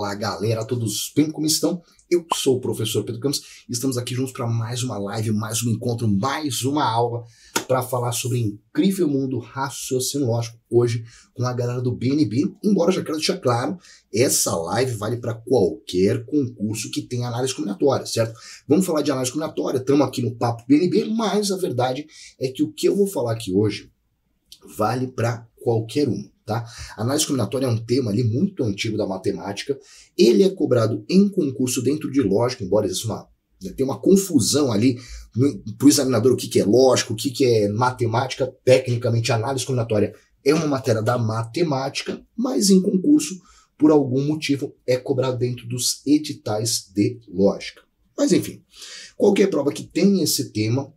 Fala galera, todos bem, como estão? Eu sou o professor Pedro Campos e estamos aqui juntos para mais uma live, mais um encontro, mais uma aula para falar sobre o incrível mundo raciocínio lógico, hoje com a galera do BNB. Embora já quero deixar claro, essa live vale para qualquer concurso que tenha análise combinatória, certo? Vamos falar de análise combinatória, estamos aqui no Papo BNB, mas a verdade é que o que eu vou falar aqui hoje vale para qualquer um. Tá? Análise combinatória é um tema ali muito antigo da matemática, ele é cobrado em concurso dentro de lógica, embora exista tem uma confusão ali para o examinador o que é lógica, o que é matemática. Tecnicamente, a análise combinatória é uma matéria da matemática, mas em concurso, por algum motivo, é cobrado dentro dos editais de lógica. Mas enfim, qualquer prova que tenha esse tema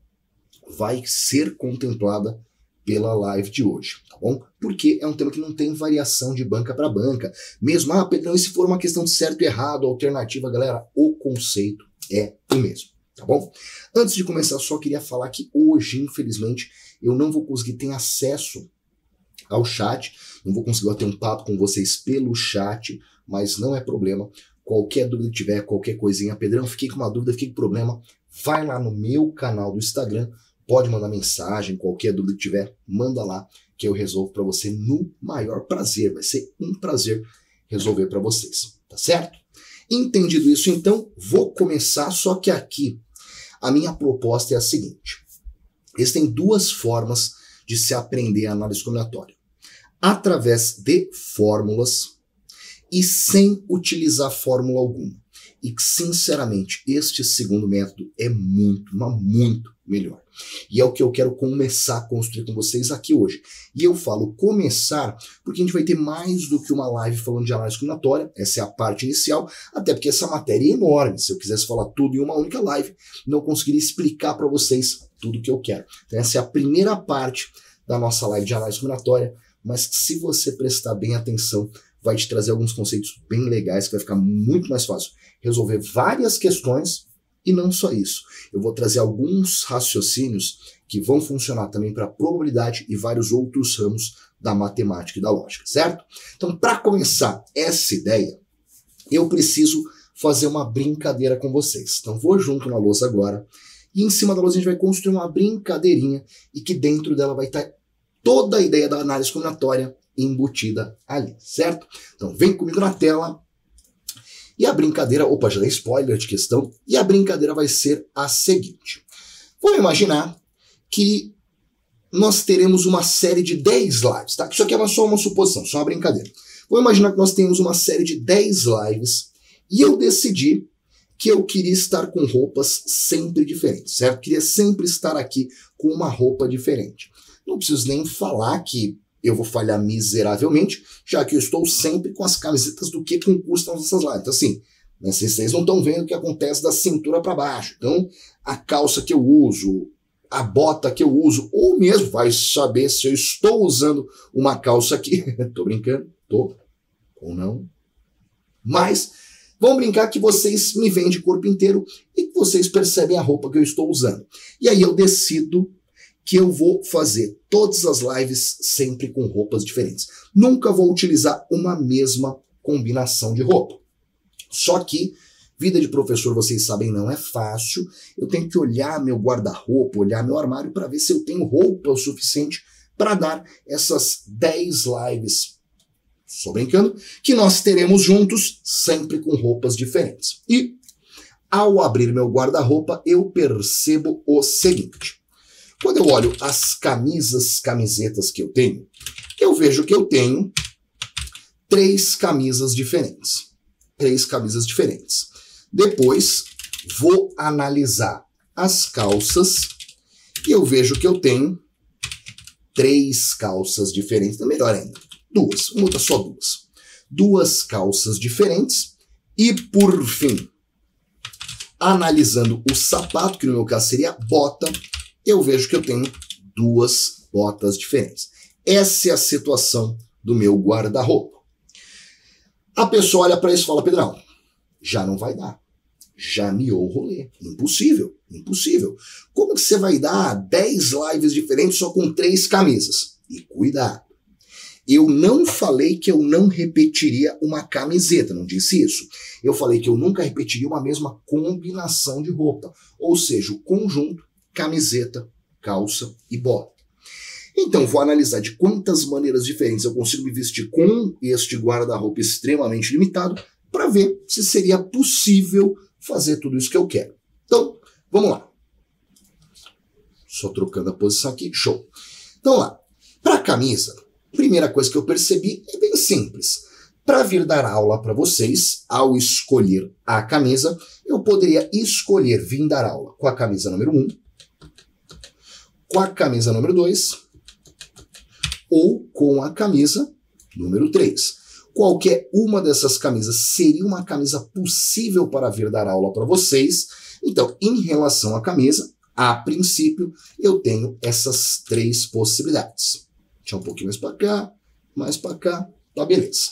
vai ser contemplada pela live de hoje, tá bom? Porque é um tema que não tem variação de banca para banca. Mesmo, Pedrão, e se for uma questão de certo e errado, alternativa, galera, o conceito é o mesmo, tá bom? Antes de começar, só queria falar que hoje, infelizmente, eu não vou conseguir ter acesso ao chat, não vou conseguir ter um papo com vocês pelo chat, mas não é problema. Qualquer dúvida que tiver, qualquer coisinha, Pedrão, fiquei com uma dúvida, fiquei com problema, vai lá no meu canal do Instagram, pode mandar mensagem, qualquer dúvida que tiver, manda lá que eu resolvo para você no maior prazer. Vai ser um prazer resolver para vocês, tá certo? Entendido isso, então, vou começar, só que aqui a minha proposta é a seguinte. Existem duas formas de se aprender a análise combinatória. Através de fórmulas e sem utilizar fórmula alguma. E, sinceramente, este segundo método é muito, mas muito melhor. E é o que eu quero começar a construir com vocês aqui hoje. E eu falo começar porque a gente vai ter mais do que uma live falando de análise combinatória. Essa é a parte inicial, até porque essa matéria é enorme. Se eu quisesse falar tudo em uma única live, não conseguiria explicar para vocês tudo o que eu quero. Então essa é a primeira parte da nossa live de análise combinatória, mas se você prestar bem atenção, vai te trazer alguns conceitos bem legais, que vai ficar muito mais fácil resolver várias questões. E não só isso, eu vou trazer alguns raciocínios que vão funcionar também para probabilidade e vários outros ramos da matemática e da lógica, certo? Então, para começar essa ideia, eu preciso fazer uma brincadeira com vocês. Então, vou junto na lousa agora, e em cima da lousa a gente vai construir uma brincadeirinha, e que dentro dela vai estar toda a ideia da análise combinatória embutida ali, certo? Então, vem comigo na tela. E a brincadeira, opa, já dei spoiler de questão, e a brincadeira vai ser a seguinte. Vamos imaginar que nós teremos uma série de 10 lives, tá? Isso aqui é só uma suposição, só uma brincadeira. Vamos imaginar que nós temos uma série de 10 lives, e eu decidi que eu queria estar com roupas sempre diferentes, certo? Queria sempre estar aqui com uma roupa diferente. Não preciso nem falar que eu vou falhar miseravelmente, já que eu estou sempre com as camisetas do que concurso nas nossas lives. Então, assim, né, vocês não estão vendo o que acontece da cintura para baixo. Então, a calça que eu uso, a bota que eu uso, ou mesmo vai saber se eu estou usando uma calça aqui. Tô brincando? Tô. Ou não? Mas, vamos brincar que vocês me veem de corpo inteiro e que vocês percebem a roupa que eu estou usando. E aí eu decido que eu vou fazer todas as lives sempre com roupas diferentes. Nunca vou utilizar uma mesma combinação de roupa. Só que, vida de professor, vocês sabem, não é fácil. Eu tenho que olhar meu guarda-roupa, olhar meu armário para ver se eu tenho roupa o suficiente para dar essas 10 lives, só brincando, que nós teremos juntos, sempre com roupas diferentes. E, ao abrir meu guarda-roupa, eu percebo o seguinte. Quando eu olho as camisetas que eu tenho, eu vejo que eu tenho 3 camisas diferentes. 3 camisas diferentes. Depois, vou analisar as calças e eu vejo que eu tenho 3 calças diferentes. Então, melhor ainda, 2. Vamos botar só 2. 2 calças diferentes. E, por fim, analisando o sapato, que no meu caso seria bota, eu vejo que eu tenho 2 botas diferentes. Essa é a situação do meu guarda-roupa. A pessoa olha para isso e fala, Pedrão, já não vai dar. Já miou o rolê. Impossível, impossível. Como que você vai dar 10 lives diferentes só com 3 camisas? E cuidado. Eu não falei que eu não repetiria uma camiseta, não disse isso. Eu falei que eu nunca repetiria uma mesma combinação de roupa, ou seja, o conjunto, camiseta, calça e bota. Então, vou analisar de quantas maneiras diferentes eu consigo me vestir com este guarda-roupa extremamente limitado para ver se seria possível fazer tudo isso que eu quero. Então, vamos lá. Só trocando a posição aqui, show. Então, lá. Para a camisa, primeira coisa que eu percebi é bem simples. Para vir dar aula para vocês, ao escolher a camisa, eu poderia escolher vir dar aula com a camisa número 1, com a camisa número 2 ou com a camisa número 3. Qualquer uma dessas camisas seria uma camisa possível para vir dar aula para vocês. Então, em relação à camisa, a princípio, eu tenho essas 3 possibilidades. Deixa um pouquinho mais para cá, tá beleza.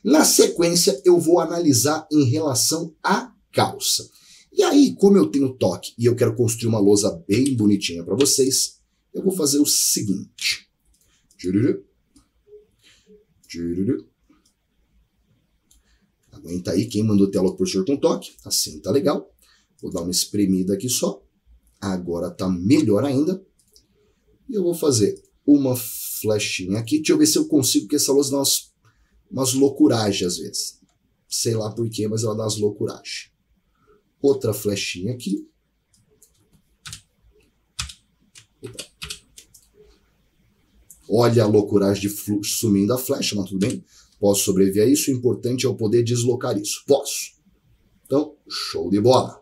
Na sequência, eu vou analisar em relação à calça. E aí, como eu tenho toque e eu quero construir uma lousa bem bonitinha para vocês, eu vou fazer o seguinte. Aguenta aí, quem mandou tela pro professor com toque. Assim tá legal. Vou dar uma espremida aqui só. Agora tá melhor ainda. E eu vou fazer uma flechinha aqui. Deixa eu ver se eu consigo, porque essa lousa dá umas loucuragens às vezes. Sei lá por quê, mas ela dá umas loucuragens. Outra flechinha aqui. Opa. Olha a loucuragem de sumindo a flecha, mas tudo bem. Posso sobreviver a isso. O importante é eu poder deslocar isso. Posso. Então, show de bola.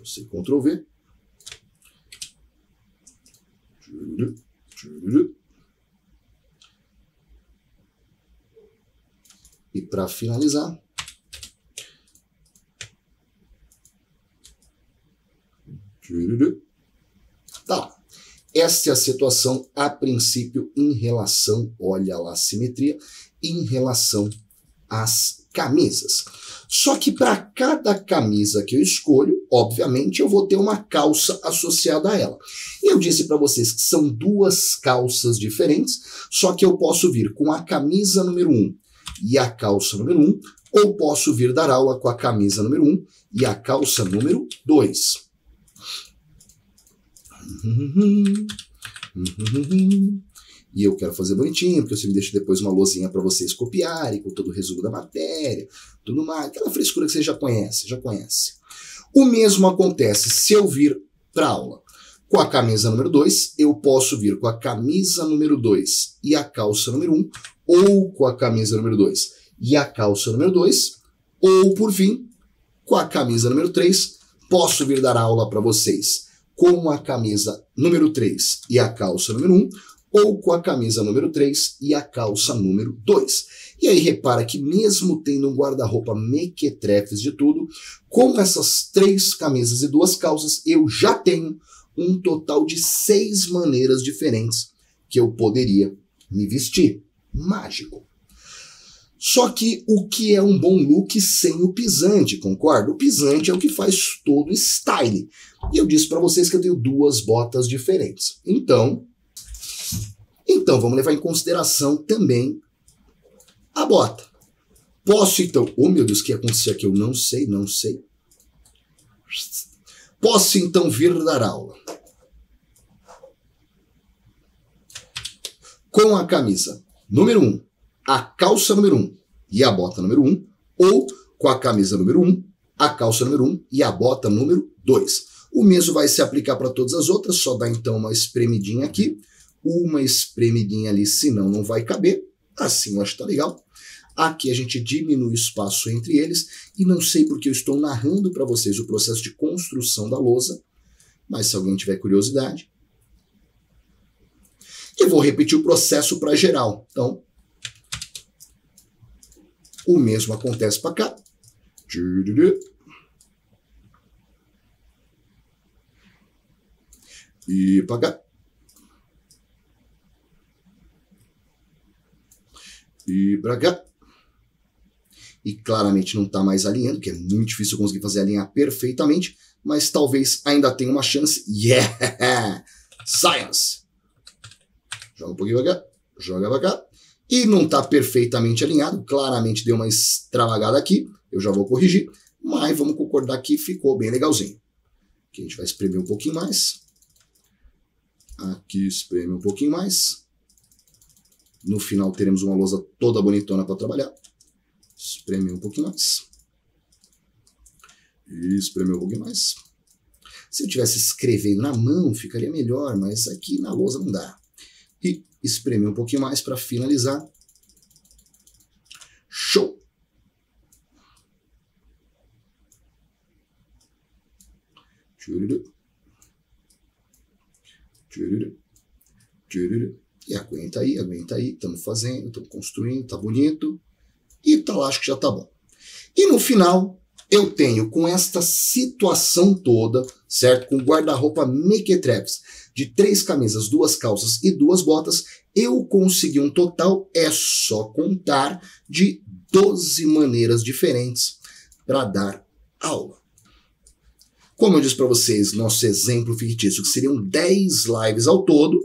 Você Ctrl V. E para finalizar, tá. Essa é a situação a princípio em relação, olha lá a simetria, em relação às camisas. Só que para cada camisa que eu escolho, obviamente eu vou ter uma calça associada a ela. Eu disse para vocês que são 2 calças diferentes, só que eu posso vir com a camisa número 1 e a calça número 1, ou posso vir dar aula com a camisa número 1 e a calça número 2. E eu quero fazer bonitinho, porque você me deixa depois uma lousinha para vocês copiarem, com todo o resumo da matéria, tudo mais, aquela frescura que você já conhece. O mesmo acontece se eu vir para aula com a camisa número 2, eu posso vir com a camisa número 2 e a calça número 1, ou com a camisa número 2 e a calça número 2, ou, por fim, com a camisa número 3, posso vir dar aula para vocês com a camisa número 3 e a calça número 1, ou com a camisa número 3 e a calça número 2. E aí repara que mesmo tendo um guarda-roupa mequetrefes de tudo, com essas 3 camisas e 2 calças, eu já tenho um total de 6 maneiras diferentes que eu poderia me vestir. Mágico. Só que o que é um bom look sem o pisante, concorda? O pisante é o que faz todo o style. E eu disse para vocês que eu tenho 2 botas diferentes. Então, vamos levar em consideração também a bota. Posso então... Oh, meu Deus, o que aconteceu aqui? Eu não sei. Posso então vir dar aula com a camisa número 1, a calça número 1 e a bota número 1, ou com a camisa número 1, a calça número 1 e a bota número 2. O mesmo vai se aplicar para todas as outras, só dá então uma espremidinha aqui, uma espremidinha ali, senão não vai caber. Assim eu acho que tá legal. Aqui a gente diminui o espaço entre eles, e não sei porque eu estou narrando para vocês o processo de construção da lousa, mas se alguém tiver curiosidade, eu vou repetir o processo para geral. Então, o mesmo acontece para cá. E para cá. E para cá. E claramente não está mais alinhando, que é muito difícil conseguir fazer alinhar perfeitamente, mas talvez ainda tenha uma chance. Yeah! Science! joga um pouquinho pra cá, joga pra cá. E não está perfeitamente alinhado, claramente deu uma extravagada aqui, eu já vou corrigir, mas vamos concordar que ficou bem legalzinho. Aqui a gente vai espremer um pouquinho mais. Aqui espreme um pouquinho mais. No final teremos uma lousa toda bonitona para trabalhar. Espreme um pouquinho mais. E espreme um pouquinho mais. Se eu tivesse escrevendo na mão, ficaria melhor, mas aqui na lousa não dá. E espremer um pouquinho mais para finalizar. Show! E aguenta aí, estamos fazendo, estamos construindo, tá bonito. E tá lá, acho que já tá bom. E no final, eu tenho com esta situação toda, certo? Com guarda-roupa mequetrefes de 3 camisas, 2 calças e 2 botas, eu consegui um total, é só contar, de 12 maneiras diferentes para dar aula. Como eu disse para vocês, nosso exemplo fictício, que seriam 10 lives ao todo,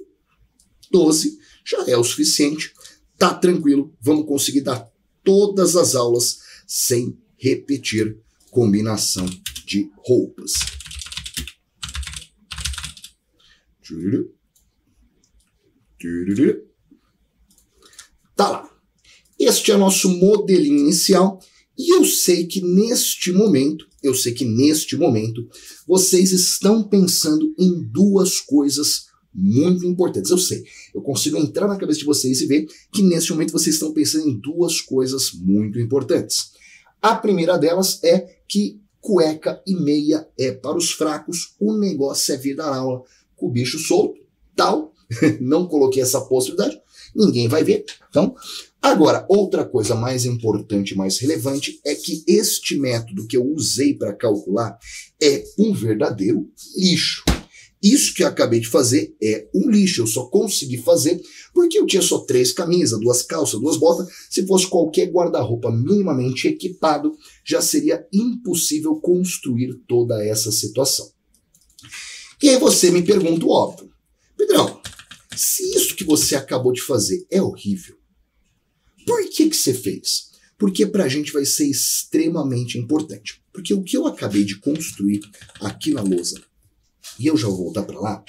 12 já é o suficiente, tá tranquilo, vamos conseguir dar todas as aulas sem repetir combinação de roupas. Tá lá. Este é nosso modelinho inicial e eu sei que neste momento, vocês estão pensando em 2 coisas muito importantes. Eu sei, eu consigo entrar na cabeça de vocês e ver que neste momento vocês estão pensando em 2 coisas muito importantes. A primeira delas é que cueca e meia é para os fracos, o negócio é vir dar aula com o bicho solto, tal. Não coloquei essa possibilidade, ninguém vai ver. Então, agora, outra coisa mais importante, mais relevante, é que este método que eu usei para calcular é um verdadeiro lixo. Isso que eu acabei de fazer é um lixo, eu só consegui fazer porque eu tinha só 3 camisas, 2 calças, 2 botas. Se fosse qualquer guarda-roupa minimamente equipado, já seria impossível construir toda essa situação. E aí você me pergunta o óbvio: Pedrão, se isso que você acabou de fazer é horrível, por que você fez? Porque pra gente vai ser extremamente importante. Porque o que eu acabei de construir aqui na lousa, e eu já vou voltar para lá,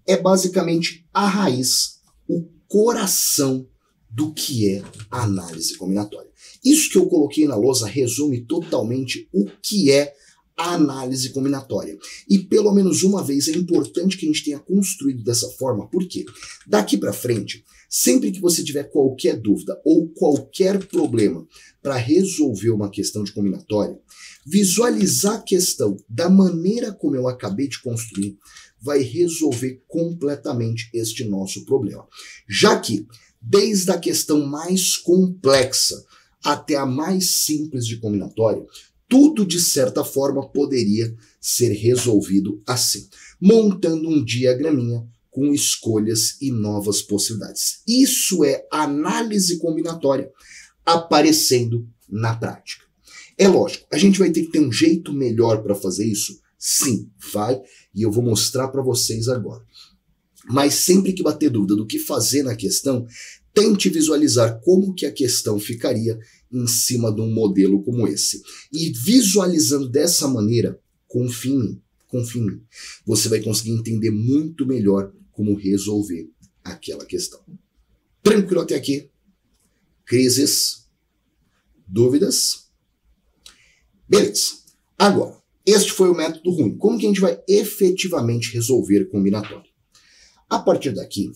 é basicamente a raiz, o coração do que é a análise combinatória. Isso que eu coloquei na lousa resume totalmente o que é a análise combinatória. E pelo menos uma vez é importante que a gente tenha construído dessa forma, porque daqui para frente, sempre que você tiver qualquer dúvida ou qualquer problema para resolver uma questão de combinatória, visualizar a questão da maneira como eu acabei de construir vai resolver completamente este nosso problema. Já que, desde a questão mais complexa até a mais simples de combinatória, tudo de certa forma poderia ser resolvido assim, montando um diagraminha com escolhas e novas possibilidades. Isso é análise combinatória aparecendo na prática. É lógico, a gente vai ter que ter um jeito melhor para fazer isso? Sim, vai, e eu vou mostrar para vocês agora. Mas sempre que bater dúvida do que fazer na questão, tente visualizar como que a questão ficaria em cima de um modelo como esse. E visualizando dessa maneira, confie em mim, você vai conseguir entender muito melhor como resolver aquela questão. Tranquilo até aqui? Crises? Dúvidas? Beleza. Agora, este foi o método ruim. Como que a gente vai efetivamente resolver combinatória? A partir daqui,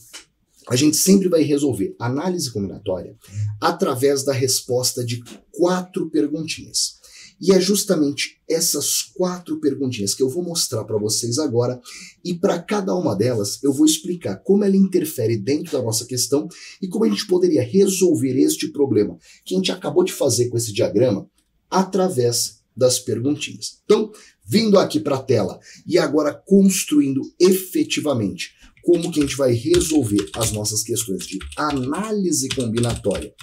a gente sempre vai resolver análise combinatória através da resposta de 4 perguntinhas. E é justamente essas 4 perguntinhas que eu vou mostrar para vocês agora, e para cada uma delas eu vou explicar como ela interfere dentro da nossa questão e como a gente poderia resolver este problema que a gente acabou de fazer com esse diagrama através das perguntinhas. Então, vindo aqui para a tela e agora construindo efetivamente como que a gente vai resolver as nossas questões de análise combinatória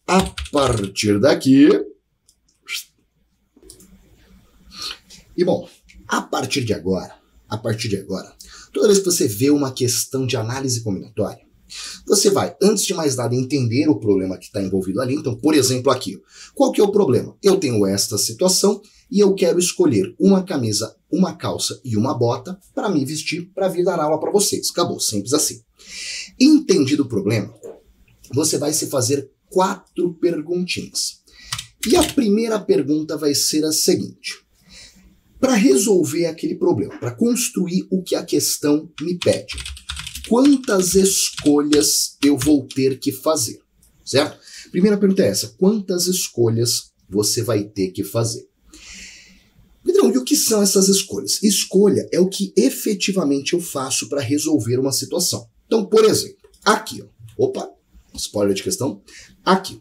a partir daqui. E bom, a partir de agora, toda vez que você vê uma questão de análise combinatória, Você vai, antes de mais nada, entender o problema que está envolvido ali. Então, por exemplo, aqui, qual que é o problema? Eu tenho esta situação e eu quero escolher uma camisa, uma calça e uma bota para me vestir para vir dar aula para vocês. Acabou, simples assim. Entendido o problema, você vai se fazer 4 perguntinhas. E a primeira pergunta vai ser a seguinte: para resolver aquele problema, para construir o que a questão me pede, quantas escolhas eu vou ter que fazer, certo? Primeira pergunta é essa: quantas escolhas você vai ter que fazer? Pedrão, e o que são essas escolhas? Escolha é o que efetivamente eu faço para resolver uma situação. Então, por exemplo, aqui, ó, opa, spoiler de questão, aqui.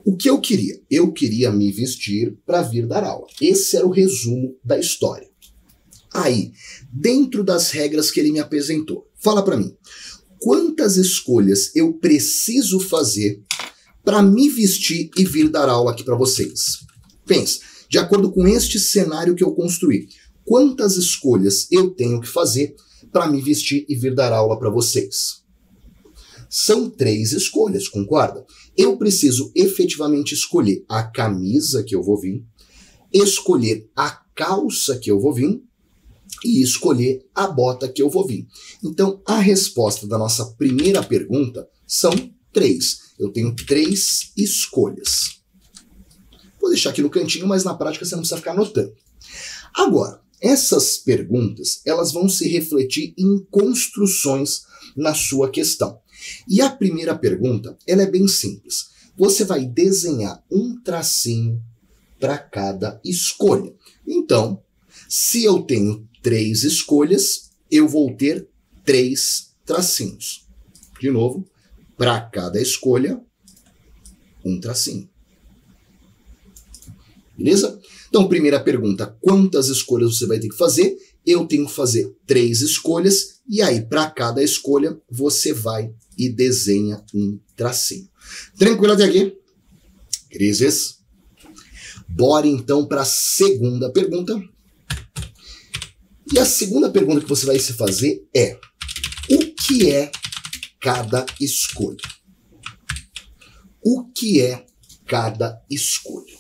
O que eu queria? Eu queria me vestir para vir dar aula. Esse era o resumo da história. Aí, dentro das regras que ele me apresentou, fala para mim, quantas escolhas eu preciso fazer para me vestir e vir dar aula aqui para vocês? Pensa, de acordo com este cenário que eu construí, quantas escolhas eu tenho que fazer para me vestir e vir dar aula para vocês? São 3 escolhas, concorda? Eu preciso efetivamente escolher a camisa que eu vou vir, escolher a calça que eu vou vir e escolher a bota que eu vou vir. Então, a resposta da nossa primeira pergunta são 3. Eu tenho 3 escolhas. Vou deixar aqui no cantinho, mas na prática você não precisa ficar anotando. Agora, essas perguntas, elas vão se refletir em construções na sua questão. E a primeira pergunta, ela é bem simples. Você vai desenhar um tracinho para cada escolha. Então, se eu tenho 3 escolhas, eu vou ter 3 tracinhos. De novo, para cada escolha, um tracinho. Beleza? Então, primeira pergunta, quantas escolhas você vai ter que fazer? Eu tenho que fazer 3 escolhas, e aí, para cada escolha, você vai e desenha um tracinho. Tranquilo até aqui? Crises? Bora então para a segunda pergunta. E a segunda pergunta que você vai se fazer é: o que é cada escolha? O que é cada escolha?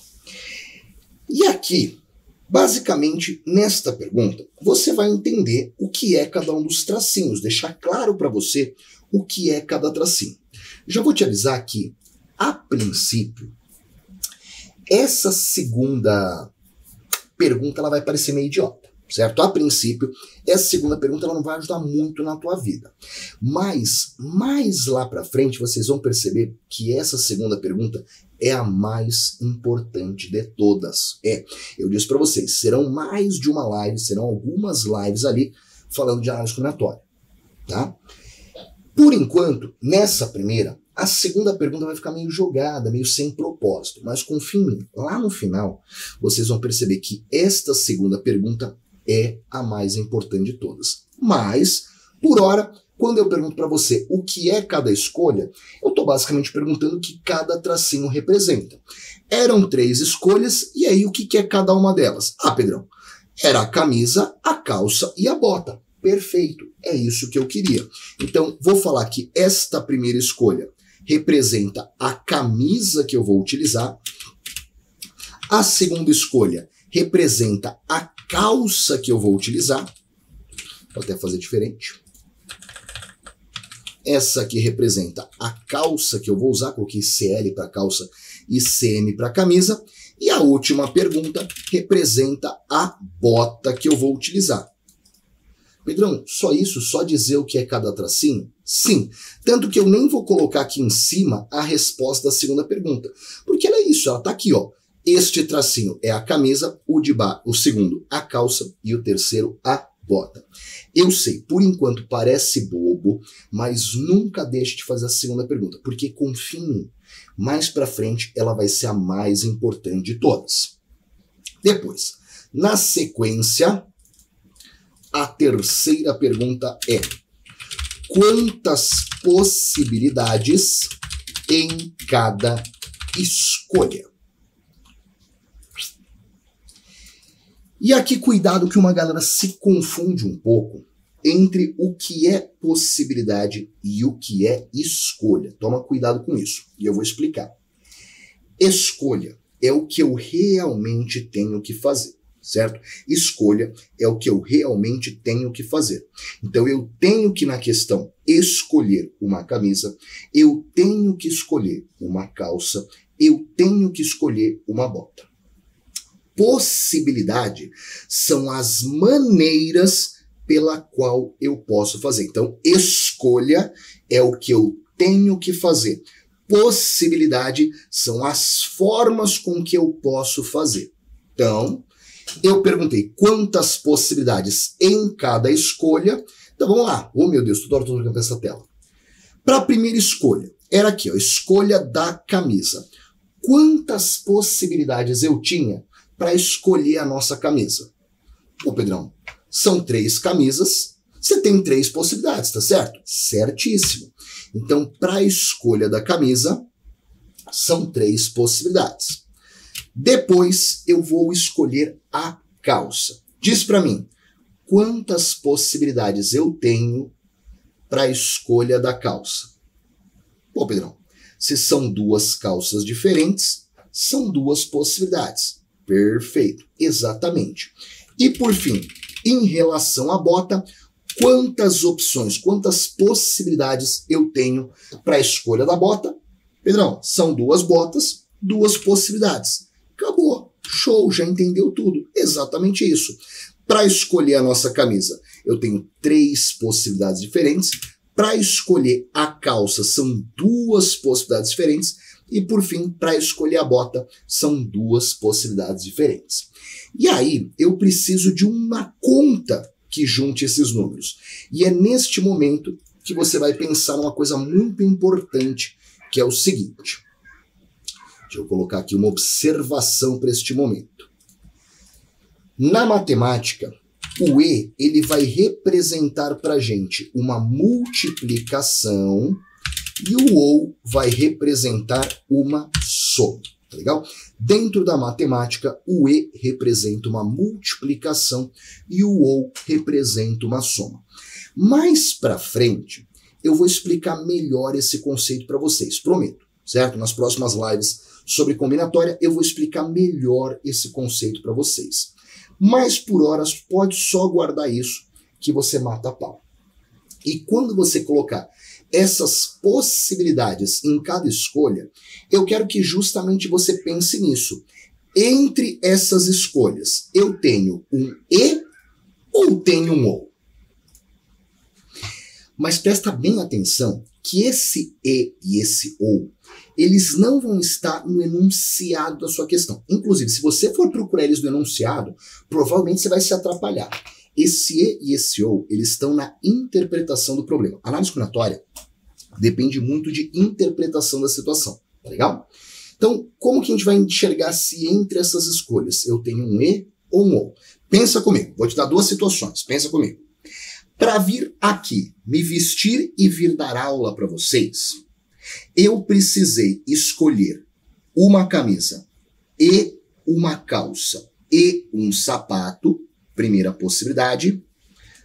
E aqui, basicamente, nesta pergunta, você vai entender o que é cada um dos tracinhos, deixar claro para você o que é cada tracinho. Já vou te avisar que, a princípio, essa segunda pergunta ela vai parecer meio idiota, certo? A princípio, essa segunda pergunta ela não vai ajudar muito na tua vida. Mas, mais lá para frente, vocês vão perceber que essa segunda pergunta é a mais importante de todas. Eu disse para vocês, serão mais de uma live, serão algumas lives ali falando de análise combinatória, tá? Por enquanto, nessa primeira, a segunda pergunta vai ficar meio jogada, meio sem propósito, mas confia em mim, lá no final, vocês vão perceber que esta segunda pergunta é a mais importante de todas. Mas, por hora, quando eu pergunto para você o que é cada escolha, eu estou basicamente perguntando o que cada tracinho representa. Eram 3 escolhas, e aí o que é cada uma delas? Ah, Pedrão, era a camisa, a calça e a bota. Perfeito, é isso que eu queria. Então, vou falar que esta primeira escolha representa a camisa que eu vou utilizar. A segunda escolha representa a calça que eu vou utilizar. Vou até fazer diferente. Essa aqui representa a calça que eu vou usar, coloquei CL para calça e CM para camisa. E a última pergunta representa a bota que eu vou utilizar. Pedrão, só isso? Só dizer o que é cada tracinho? Sim, tanto que eu nem vou colocar aqui em cima a resposta da segunda pergunta, porque ela é isso, ela tá aqui, ó. Este tracinho é a camisa, o segundo a calça e o terceiro a bota. Eu sei, por enquanto parece bobo, mas nunca deixe de fazer a segunda pergunta, porque confia em mim, mais pra frente ela vai ser a mais importante de todas. Depois, na sequência, a terceira pergunta é: quantas possibilidades em cada escolha? E aqui cuidado que uma galera se confunde um pouco entre o que é possibilidade e o que é escolha. Toma cuidado com isso, e eu vou explicar. Escolha é o que eu realmente tenho que fazer, certo? Escolha é o que eu realmente tenho que fazer. Então eu tenho que, na questão, escolher uma camisa, eu tenho que escolher uma calça, eu tenho que escolher uma bota. Possibilidade são as maneiras pela qual eu posso fazer. Então, escolha é o que eu tenho que fazer. Possibilidade são as formas com que eu posso fazer. Então, eu perguntei quantas possibilidades em cada escolha. Então, vamos lá. Oh, meu Deus, toda hora estou jogando essa tela. Para a primeira escolha, era aqui, ó, escolha da camisa. Quantas possibilidades eu tinha para escolher a nossa camisa? Ô, Pedrão, são 3 camisas, você tem 3 possibilidades, tá certo? Certíssimo. Então, para a escolha da camisa, são 3 possibilidades. Depois, eu vou escolher a calça. Diz para mim, quantas possibilidades eu tenho para a escolha da calça? Pô, Pedrão, se são 2 calças diferentes, são 2 possibilidades. Perfeito, exatamente. E por fim, em relação à bota, quantas opções, quantas possibilidades eu tenho para a escolha da bota? Pedrão, são 2 botas, 2 possibilidades. Acabou, show, já entendeu tudo. Exatamente isso. Para escolher a nossa camisa, eu tenho 3 possibilidades diferentes. Para escolher a calça, são 2 possibilidades diferentes. E, por fim, para escolher a bota, são 2 possibilidades diferentes. E aí, eu preciso de uma conta que junte esses números. E é neste momento que você vai pensar numa coisa muito importante, que é o seguinte. Deixa eu colocar aqui uma observação para este momento. Na matemática, o E ele vai representar para a gente uma multiplicação e o OU vai representar uma soma. Tá legal? Dentro da matemática, o E representa uma multiplicação e o OU representa uma soma. Mais para frente, eu vou explicar melhor esse conceito para vocês, prometo, certo? Nas próximas lives sobre combinatória, eu vou explicar melhor esse conceito para vocês. Mas por horas, pode só guardar isso que você mata a pau. E quando você colocar essas possibilidades em cada escolha, eu quero que justamente você pense nisso. Entre essas escolhas, eu tenho um E ou tenho um OU? Mas presta bem atenção que esse E e esse OU, eles não vão estar no enunciado da sua questão. Inclusive, se você for procurar eles no enunciado, provavelmente você vai se atrapalhar. Esse E e esse OU, eles estão na interpretação do problema. A análise combinatória depende muito de interpretação da situação, tá legal? Então, como que a gente vai enxergar se entre essas escolhas eu tenho um E ou um OU? Pensa comigo, vou te dar 2 situações, pensa comigo. Para vir aqui, me vestir e vir dar aula para vocês, eu precisei escolher uma camisa e uma calça e um sapato, primeira possibilidade.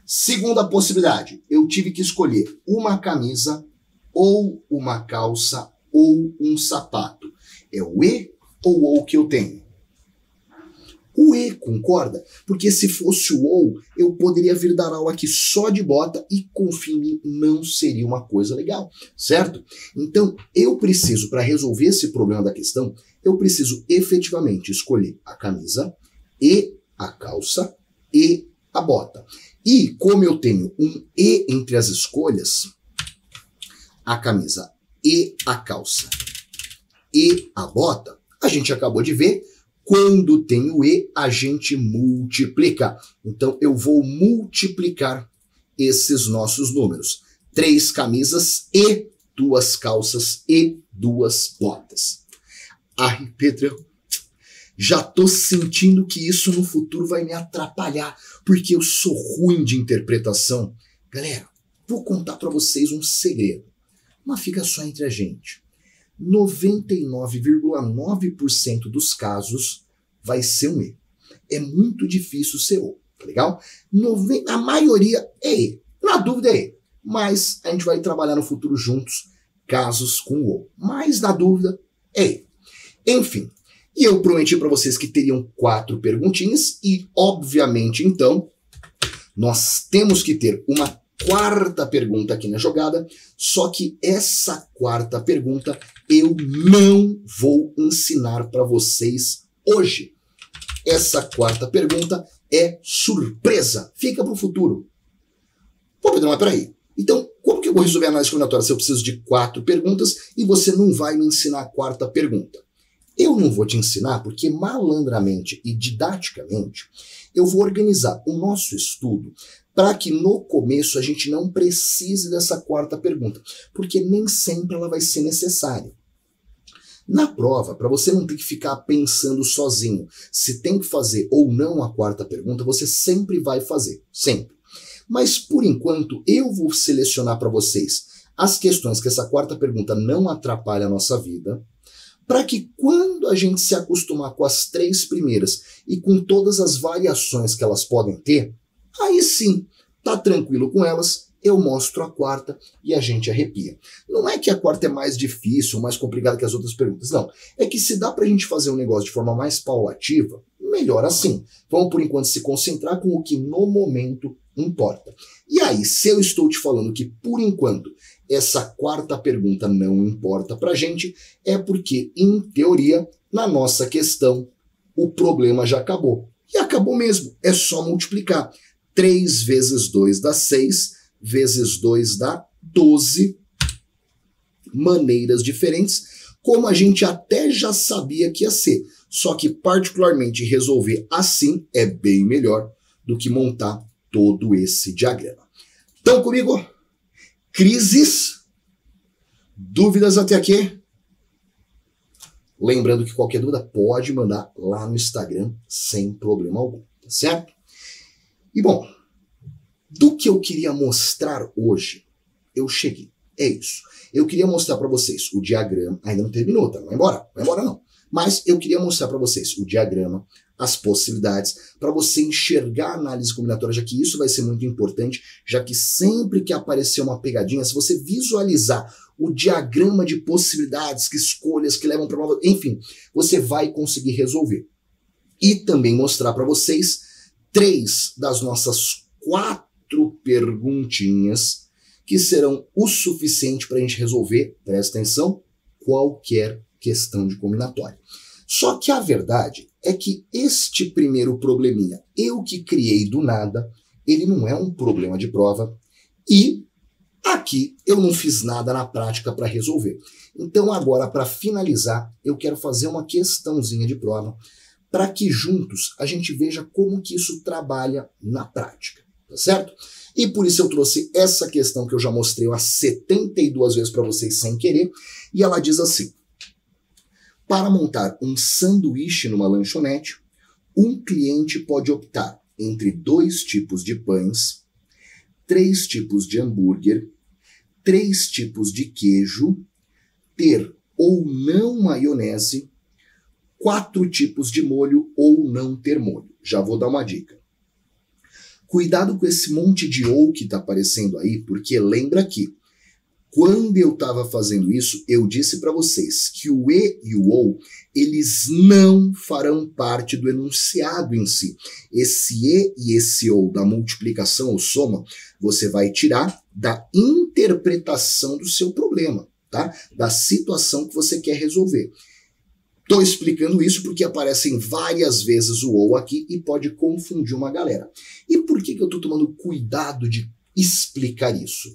Segunda possibilidade, eu tive que escolher uma camisa ou uma calça ou um sapato. É o E ou o OU que eu tenho? O E, concorda? Porque se fosse o OU, eu poderia vir dar aula aqui só de bota e, confia em mim, não seria uma coisa legal, certo? Então, eu preciso, para resolver esse problema da questão, eu preciso efetivamente escolher a camisa e a calça e a bota. E, como eu tenho um E entre as escolhas, a camisa e a calça e a bota, a gente acabou de ver, quando tem o E, a gente multiplica. Então, eu vou multiplicar esses nossos números. 3 camisas e 2 calças e 2 botas. Ai, Pedrão, já tô sentindo que isso no futuro vai me atrapalhar, porque eu sou ruim de interpretação. Galera, vou contar para vocês um segredo, mas fica só entre a gente. 99,9% dos casos vai ser um E. É muito difícil ser O, tá legal? A maioria é E. Na dúvida é E, mas a gente vai trabalhar no futuro juntos casos com o ou. Mas na dúvida é E. Enfim, e eu prometi para vocês que teriam 4 perguntinhas e, obviamente, então, nós temos que ter uma quarta pergunta aqui na jogada, só que essa quarta pergunta eu não vou ensinar para vocês hoje. Essa quarta pergunta é surpresa, fica para o futuro. Pô, Pedro, mas peraí. Então, como que eu vou resolver a análise combinatória se eu preciso de 4 perguntas e você não vai me ensinar a quarta pergunta? Eu não vou te ensinar porque malandramente e didaticamente eu vou organizar o nosso estudo para que no começo a gente não precise dessa quarta pergunta, porque nem sempre ela vai ser necessária. Na prova, para você não ter que ficar pensando sozinho se tem que fazer ou não a quarta pergunta, você sempre vai fazer, sempre. Mas por enquanto eu vou selecionar para vocês as questões que essa quarta pergunta não atrapalha a nossa vida, para que quando a gente se acostumar com as 3 primeiras e com todas as variações que elas podem ter, aí sim, tá tranquilo com elas, eu mostro a quarta e a gente arrepia. Não é que a quarta é mais difícil, mais complicada que as outras perguntas, não. É que se dá pra gente fazer um negócio de forma mais paulativa, melhor assim. Vamos, por enquanto, se concentrar com o que no momento importa. E aí, se eu estou te falando que, por enquanto, essa quarta pergunta não importa pra gente, é porque, em teoria, na nossa questão, o problema já acabou. E acabou mesmo, é só multiplicar. 3 vezes 2 dá 6, vezes 2 dá 12 maneiras diferentes, como a gente até já sabia que ia ser. Só que, particularmente, resolver assim é bem melhor do que montar todo esse diagrama. Estão comigo? Crises? Dúvidas até aqui? Lembrando que qualquer dúvida pode mandar lá no Instagram sem problema algum, tá certo? E bom, do que eu queria mostrar hoje, eu cheguei. É isso. Eu queria mostrar para vocês o diagrama, ainda não terminou, tá? Não vai embora não. Mas eu queria mostrar para vocês o diagrama, as possibilidades, para você enxergar a análise combinatória, já que isso vai ser muito importante, já que sempre que aparecer uma pegadinha, se você visualizar o diagrama de possibilidades, que escolhas, que levam para uma... Enfim, você vai conseguir resolver. E também mostrar para vocês 3 das nossas 4 perguntinhas que serão o suficiente para a gente resolver, presta atenção, qualquer questão de combinatória. Só que a verdade é que este primeiro probleminha, eu que criei do nada, ele não é um problema de prova e aqui eu não fiz nada na prática para resolver. Então agora, para finalizar, eu quero fazer uma questãozinha de prova para que juntos a gente veja como que isso trabalha na prática, tá certo? E por isso eu trouxe essa questão que eu já mostrei umas 72 vezes para vocês sem querer, e ela diz assim: para montar um sanduíche numa lanchonete, um cliente pode optar entre 2 tipos de pães, 3 tipos de hambúrguer, 3 tipos de queijo, ter ou não maionese, 4 tipos de molho ou não ter molho. Já vou dar uma dica. Cuidado com esse monte de ou que está aparecendo aí, porque lembra que quando eu estava fazendo isso, eu disse para vocês que o e e o ou, eles não farão parte do enunciado em si. Esse e esse ou da multiplicação ou soma, você vai tirar da interpretação do seu problema, tá? Da situação que você quer resolver. Estou explicando isso porque aparecem várias vezes o ou aqui e pode confundir uma galera. E por que eu estou tomando cuidado de explicar isso?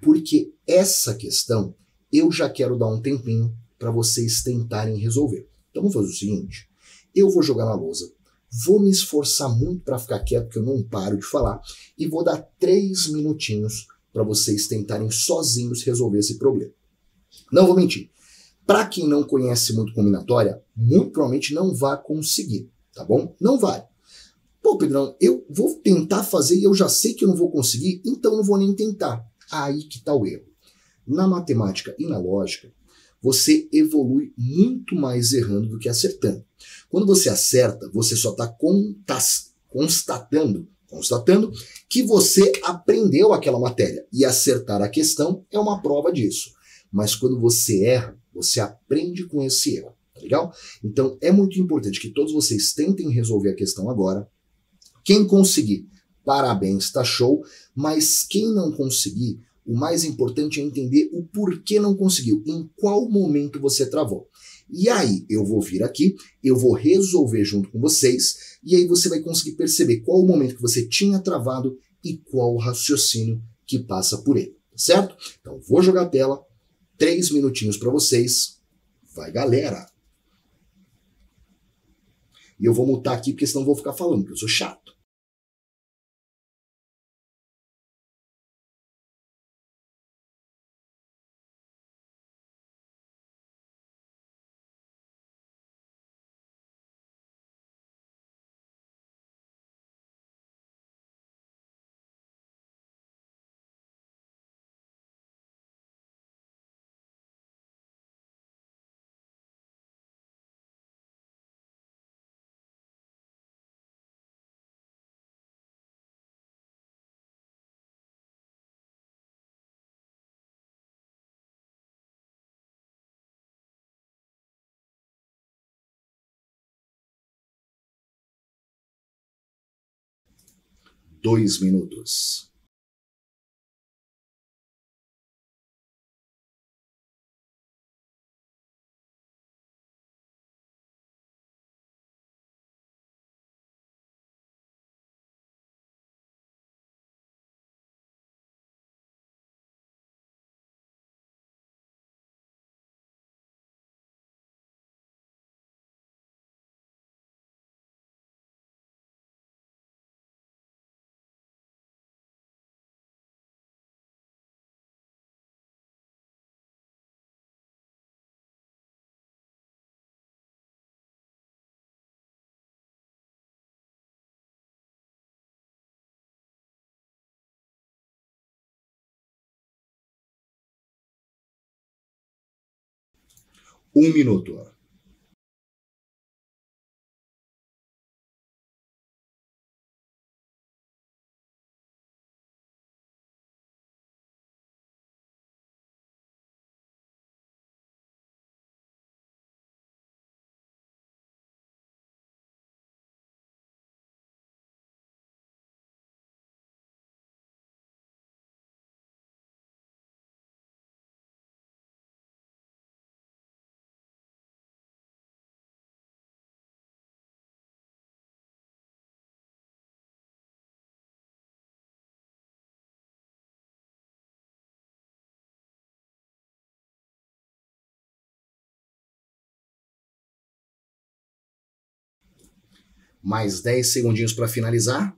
Porque essa questão eu já quero dar um tempinho para vocês tentarem resolver. Então vamos fazer o seguinte, eu vou jogar na lousa, vou me esforçar muito para ficar quieto, porque eu não paro de falar, e vou dar 3 minutinhos para vocês tentarem sozinhos resolver esse problema. Não vou mentir. Para quem não conhece muito combinatória, muito provavelmente não vai conseguir, tá bom? Não vai. Pô, Pedrão, eu vou tentar fazer e eu já sei que eu não vou conseguir, então não vou nem tentar. Aí que está o erro. Na matemática e na lógica, você evolui muito mais errando do que acertando. Quando você acerta, você só está constatando constatando que você aprendeu aquela matéria e acertar a questão é uma prova disso. Mas quando você erra, você aprende com esse erro, tá legal? Então é muito importante que todos vocês tentem resolver a questão agora. Quem conseguir, parabéns, tá show, mas quem não conseguir, o mais importante é entender o porquê não conseguiu, em qual momento você travou. E aí eu vou vir aqui, eu vou resolver junto com vocês, e aí você vai conseguir perceber qual o momento que você tinha travado e qual o raciocínio que passa por ele, certo? Então vou jogar a tela, 3 minutinhos para vocês, vai galera! E eu vou mutar aqui porque senão eu vou ficar falando, porque eu sou chato. Dois minutos. Um minuto. Mais 10 segundinhos para finalizar.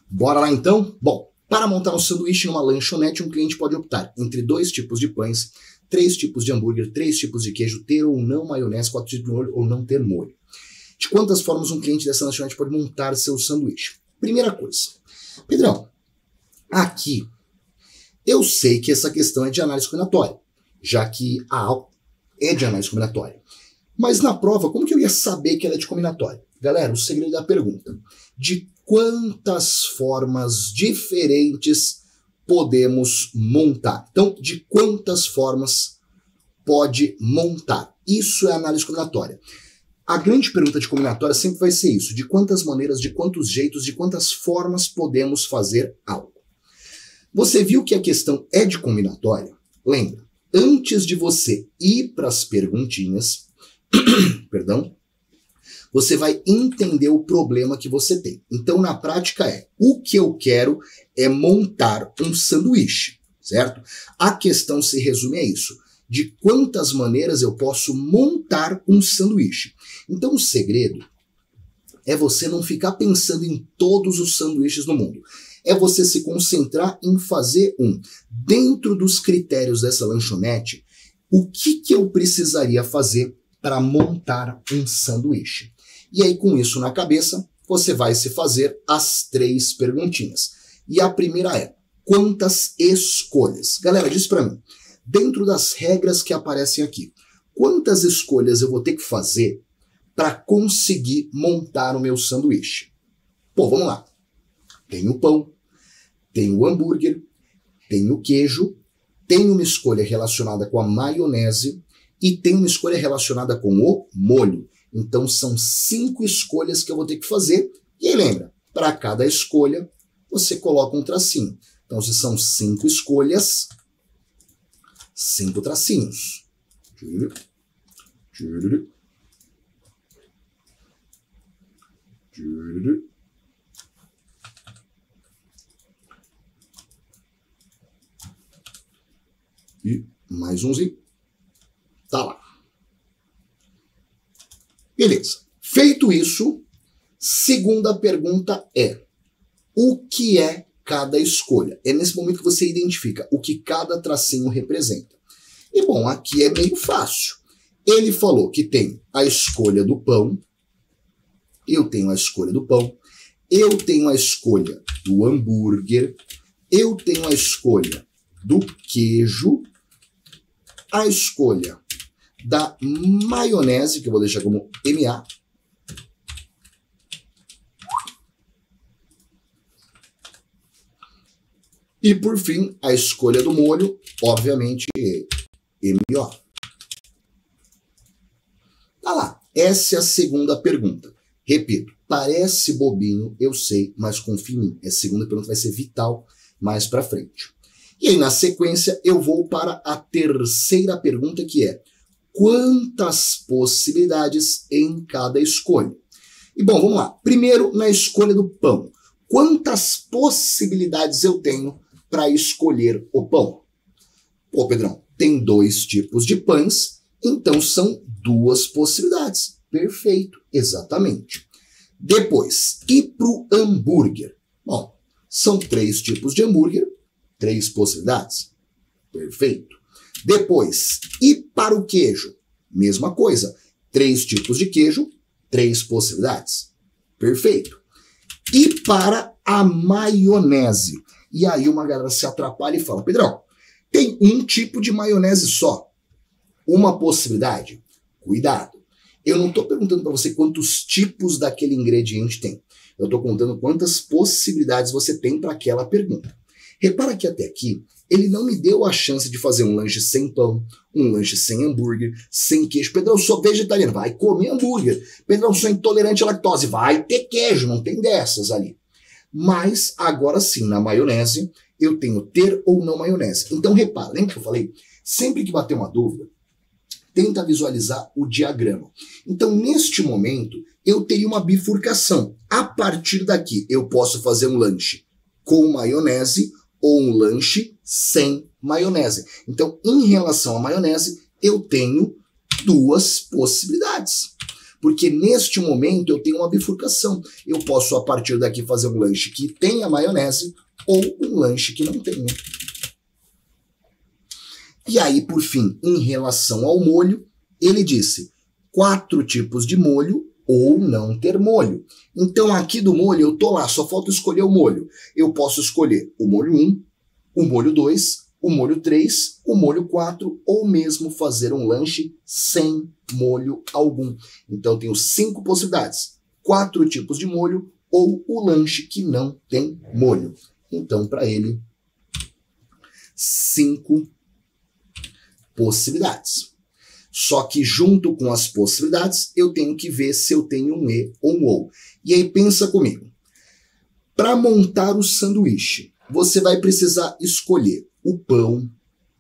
Bora lá então? Bom, para montar um sanduíche em uma lanchonete, um cliente pode optar entre 2 tipos de pães, 3 tipos de hambúrguer, 3 tipos de queijo, ter ou não maionese, 4 tipos de molho ou não ter molho. De quantas formas um cliente dessa lanchonete pode montar seu sanduíche? Primeira coisa. Pedrão, aqui eu sei que essa questão é de análise combinatória, já que a aula é de análise combinatória. Mas na prova, como que eu ia saber que ela é de combinatória? Galera, o segredo da pergunta. De quantas formas diferentes podemos montar? Então, de quantas formas pode montar? Isso é análise combinatória. A grande pergunta de combinatória sempre vai ser isso. De quantas maneiras, de quantos jeitos, de quantas formas podemos fazer algo? Você viu que a questão é de combinatória? Lembra, antes de você ir para as perguntinhas, perdão, você vai entender o problema que você tem. Então, na prática o que eu quero é montar um sanduíche, certo? A questão se resume a isso. De quantas maneiras eu posso montar um sanduíche. Então, o segredo é você não ficar pensando em todos os sanduíches do mundo. É você se concentrar em fazer um. Dentro dos critérios dessa lanchonete, o que eu precisaria fazer para montar um sanduíche? E aí, com isso na cabeça, você vai se fazer as 3 perguntinhas. E a primeira é, quantas escolhas? Galera, diz para mim, dentro das regras que aparecem aqui, quantas escolhas eu vou ter que fazer para conseguir montar o meu sanduíche. Pô, vamos lá. Tem o pão, tem o hambúrguer, tem o queijo, tem uma escolha relacionada com a maionese e tem uma escolha relacionada com o molho. Então são 5 escolhas que eu vou ter que fazer. E aí lembra, para cada escolha você coloca um tracinho. Então se são 5 escolhas, 5 tracinhos. E mais umzinho. Tá lá. Beleza. Feito isso, segunda pergunta é: o que é cada escolha? É nesse momento que você identifica o que cada tracinho representa. E bom, aqui é meio fácil. Ele falou que tem a escolha do pão. Eu tenho a escolha do pão. Eu tenho a escolha do hambúrguer. Eu tenho a escolha do queijo. A escolha da maionese, que eu vou deixar como MA. E, por fim, a escolha do molho, obviamente, MO. Tá lá. Essa é a segunda pergunta. Repito, parece bobinho, eu sei, mas confia em mim. Essa segunda pergunta vai ser vital mais pra frente. E aí, na sequência, eu vou para a terceira pergunta, que é: quantas possibilidades em cada escolha? E bom, vamos lá. Primeiro, na escolha do pão. Quantas possibilidades eu tenho para escolher o pão? Pô, Pedrão, tem 2 tipos de pães, então são 2 possibilidades. Perfeito, exatamente. Depois, e para o hambúrguer? Bom, são 3 tipos de hambúrguer, 3 possibilidades. Perfeito. Depois, e para o queijo? Mesma coisa. 3 tipos de queijo, 3 possibilidades. Perfeito. E para a maionese? E aí uma galera se atrapalha e fala: Pedrão, tem um tipo de maionese só. Uma possibilidade? Cuidado. Eu não estou perguntando para você quantos tipos daquele ingrediente tem. Eu estou contando quantas possibilidades você tem para aquela pergunta. Repara que até aqui, ele não me deu a chance de fazer um lanche sem pão, um lanche sem hambúrguer, sem queijo. Pedrão, eu sou vegetariano, vai comer hambúrguer. Pedrão, eu sou intolerante à lactose, vai ter queijo, não tem dessas ali. Mas, agora sim, na maionese, eu tenho ter ou não maionese. Então, repara, lembra que eu falei? Sempre que bater uma dúvida, tenta visualizar o diagrama. Então, neste momento, eu teria uma bifurcação. A partir daqui, eu posso fazer um lanche com maionese ou um lanche sem maionese. Então, em relação à maionese, eu tenho 2 possibilidades. Porque neste momento eu tenho uma bifurcação. Eu posso, a partir daqui, fazer um lanche que tenha maionese ou um lanche que não tenha. E aí, por fim, em relação ao molho, ele disse 4 tipos de molho ou não ter molho. Então aqui do molho eu tô lá, só falta escolher o molho. Eu posso escolher o molho 1, o molho 2, o molho 3, o molho 4 ou mesmo fazer um lanche sem molho algum. Então eu tenho 5 possibilidades. 4 tipos de molho ou o lanche que não tem molho. Então para ele, 5 possibilidades. Só que junto com as possibilidades, eu tenho que ver se eu tenho um E ou um OU. E aí pensa comigo. Para montar o sanduíche, você vai precisar escolher o pão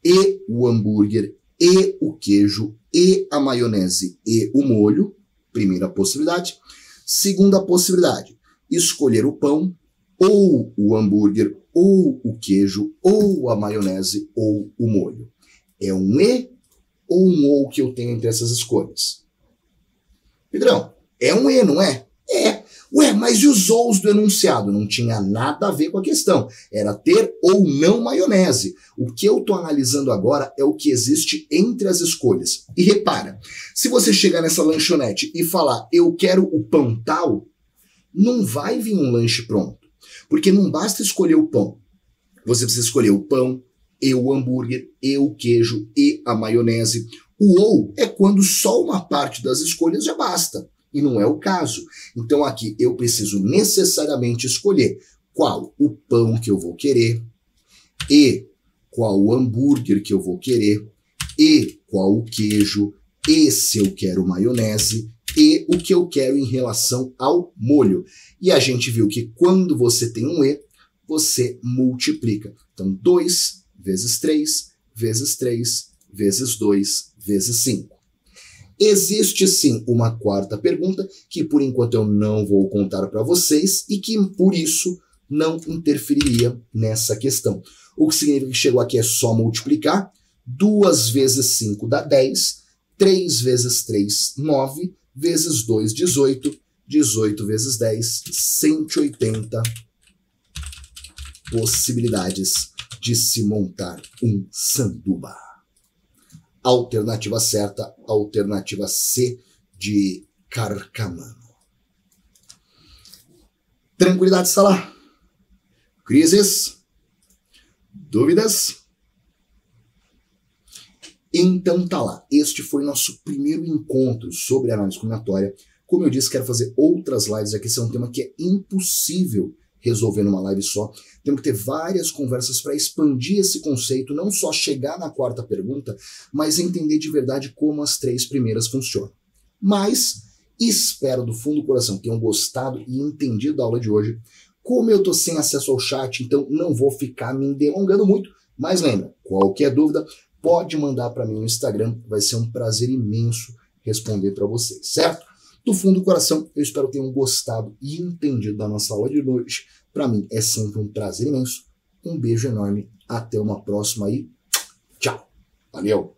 e o hambúrguer e o queijo e a maionese e o molho. Primeira possibilidade. Segunda possibilidade, escolher o pão ou o hambúrguer ou o queijo ou a maionese ou o molho. É um E ou um OU que eu tenho entre essas escolhas? Pedrão, é um E, não é? É. Ué, mas e os OUs do enunciado? Não tinha nada a ver com a questão. Era ter ou não maionese. O que eu estou analisando agora é o que existe entre as escolhas. E repara, se você chegar nessa lanchonete e falar, eu quero o pão tal, não vai vir um lanche pronto. Porque não basta escolher o pão. Você precisa escolher o pão, e o hambúrguer, e o queijo, e a maionese, O ou é quando só uma parte das escolhas já basta, e não é o caso. Então aqui eu preciso necessariamente escolher qual o pão que eu vou querer, e qual o hambúrguer que eu vou querer, e qual o queijo, e se eu quero maionese, e o que eu quero em relação ao molho. E a gente viu que quando você tem um e, você multiplica. Então 2 vezes 3, vezes 3, vezes 2, vezes 5. Existe sim uma quarta pergunta, que por enquanto eu não vou contar para vocês, e que por isso não interferiria nessa questão. O que significa que chegou aqui é só multiplicar. 2 vezes 5 dá 10, 3 vezes 3, 9, vezes 2, 18, 18 vezes 10, 180 possibilidades de se montar um sanduba. Alternativa certa, alternativa C de Carcamano. Tranquilidade está lá? Crises? Dúvidas? Então tá lá. Este foi nosso primeiro encontro sobre análise combinatória. Como eu disse, quero fazer outras lives aqui. Esse é um tema que é impossível resolver numa live só. Temos que ter várias conversas para expandir esse conceito, não só chegar na quarta pergunta, mas entender de verdade como as 3 primeiras funcionam. Mas espero do fundo do coração que tenham gostado e entendido da aula de hoje. Como eu tô sem acesso ao chat, então não vou ficar me delongando muito, mas lembra, qualquer dúvida, pode mandar para mim no Instagram, vai ser um prazer imenso responder para vocês, certo? Do fundo do coração, eu espero que tenham gostado e entendido da nossa aula de hoje. Para mim é sempre um prazer imenso. Um beijo enorme, até uma próxima e tchau. Valeu!